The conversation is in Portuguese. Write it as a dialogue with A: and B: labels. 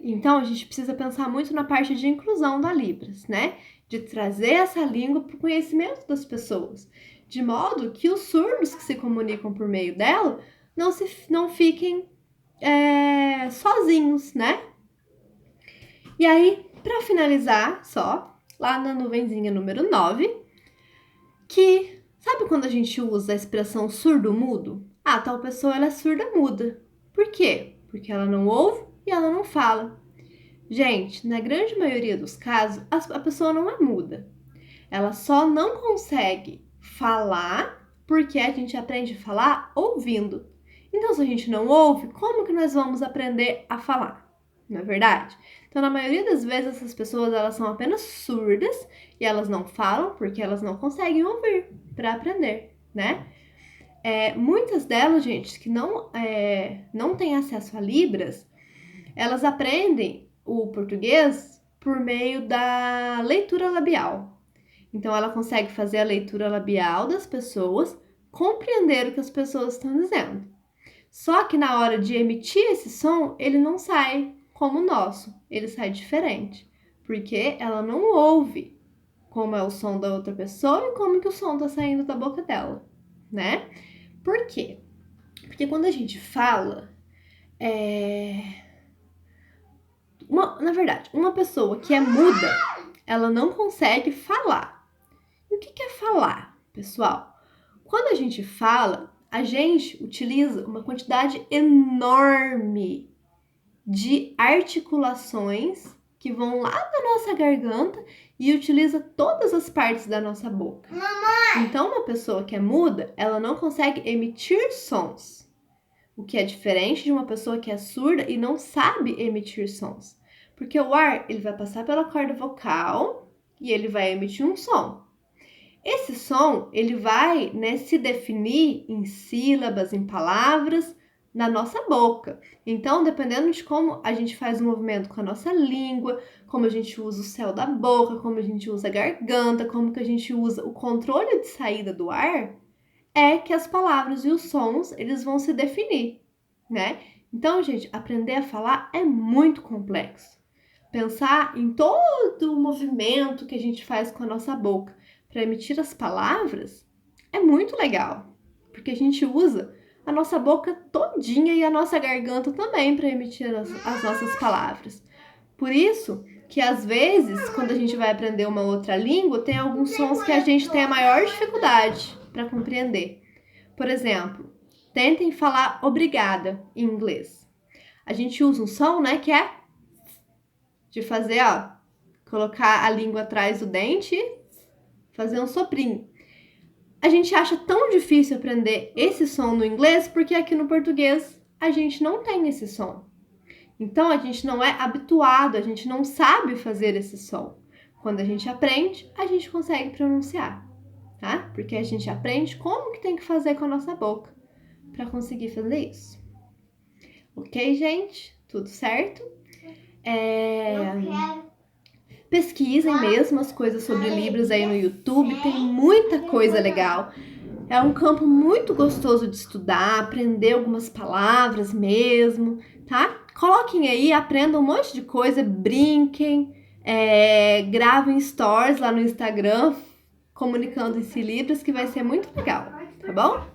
A: Então, a gente precisa pensar muito na parte de inclusão da Libras, né? De trazer essa língua para o conhecimento das pessoas, de modo que os surdos que se comunicam por meio dela não fiquem sozinhos, né? E aí, para finalizar, só, lá na nuvenzinha número 9, que sabe quando a gente usa a expressão surdo-mudo? Ah, tal pessoa ela é surda-muda. Por quê? Porque ela não ouve e ela não fala. Gente, na grande maioria dos casos, a pessoa não é muda. Ela só não consegue falar porque a gente aprende a falar ouvindo. Então, se a gente não ouve, como que nós vamos aprender a falar? Não é verdade? Então, na maioria das vezes, essas pessoas elas são apenas surdas e elas não falam porque elas não conseguem ouvir para aprender, né? Muitas delas, gente, que não têm acesso a Libras, elas aprendem o português por meio da leitura labial. Então, ela consegue fazer a leitura labial das pessoas, compreender o que as pessoas estão dizendo. Só que na hora de emitir esse som, ele não sai como o nosso, ele sai diferente, porque ela não ouve como é o som da outra pessoa e como que o som está saindo da boca dela, né? Por quê? Porque quando a gente fala, na verdade, uma pessoa que é muda, ela não consegue falar. E o que é falar, pessoal? Quando a gente fala, a gente utiliza uma quantidade enorme de articulações que vão lá da nossa garganta e utiliza todas as partes da nossa boca. Mamãe! Então, uma pessoa que é muda, ela não consegue emitir sons, o que é diferente de uma pessoa que é surda e não sabe emitir sons. Porque o ar, ele vai passar pela corda vocal e ele vai emitir um som. Esse som, ele vai, se definir em sílabas, em palavras, na nossa boca. Então, dependendo de como a gente faz o movimento com a nossa língua, como a gente usa o céu da boca, como a gente usa a garganta, como que a gente usa o controle de saída do ar, é que as palavras e os sons, eles vão se definir, né? Então, gente, aprender a falar é muito complexo. Pensar em todo o movimento que a gente faz com a nossa boca para emitir as palavras é muito legal, porque a gente usa a nossa boca todinha e a nossa garganta também para emitir as nossas palavras. Por isso que às vezes, quando a gente vai aprender uma outra língua, tem alguns sons que a gente tem a maior dificuldade para compreender. Por exemplo, tentem falar obrigada em inglês. A gente usa um som, que é de fazer, colocar a língua atrás do dente e fazer um soprinho. A gente acha tão difícil aprender esse som no inglês porque aqui no português a gente não tem esse som. Então, a gente não é habituado, a gente não sabe fazer esse som. Quando a gente aprende, a gente consegue pronunciar, tá? Porque a gente aprende como que tem que fazer com a nossa boca para conseguir fazer isso. Ok, gente? Tudo certo? Pesquisem mesmo as coisas sobre Libras aí no YouTube, tem muita coisa legal. É um campo muito gostoso de estudar, aprender algumas palavras mesmo, tá? Coloquem aí, aprendam um monte de coisa, brinquem, gravem stories lá no Instagram, comunicando esse Libras, que vai ser muito legal, tá bom?